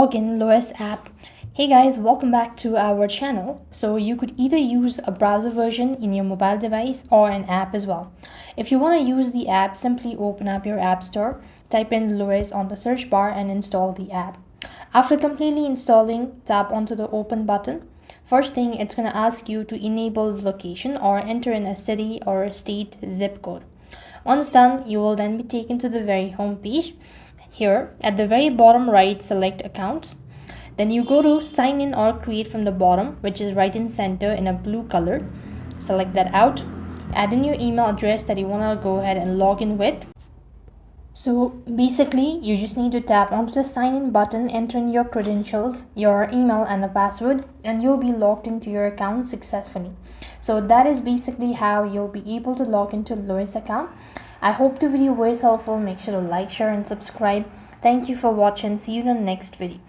log in Lowe's app. Hey guys, welcome back to our channel. So you could either use a browser version in your mobile device or an app as well. If you want to use the app, simply open up your app store, type in Lowe's on the search bar and install the app. After completely installing, tap onto the open button. First thing, it's going to ask you to enable the location or enter in a city or a state zip code. Once done, you will then be taken to the very home page. Here, at the very bottom right, select account. Then you go to sign in or create from the bottom, which is right in center in a blue color. Select that out. Add in your email address that you want to go ahead and log in with. So basically, you just need to tap onto the sign in button, enter in your credentials, your email and a password, and you'll be logged into your account successfully. So that is basically how you'll be able to log into Lowe's account. I hope the video was helpful. Make sure to like, share and subscribe. Thank you for watching. See you in the next video.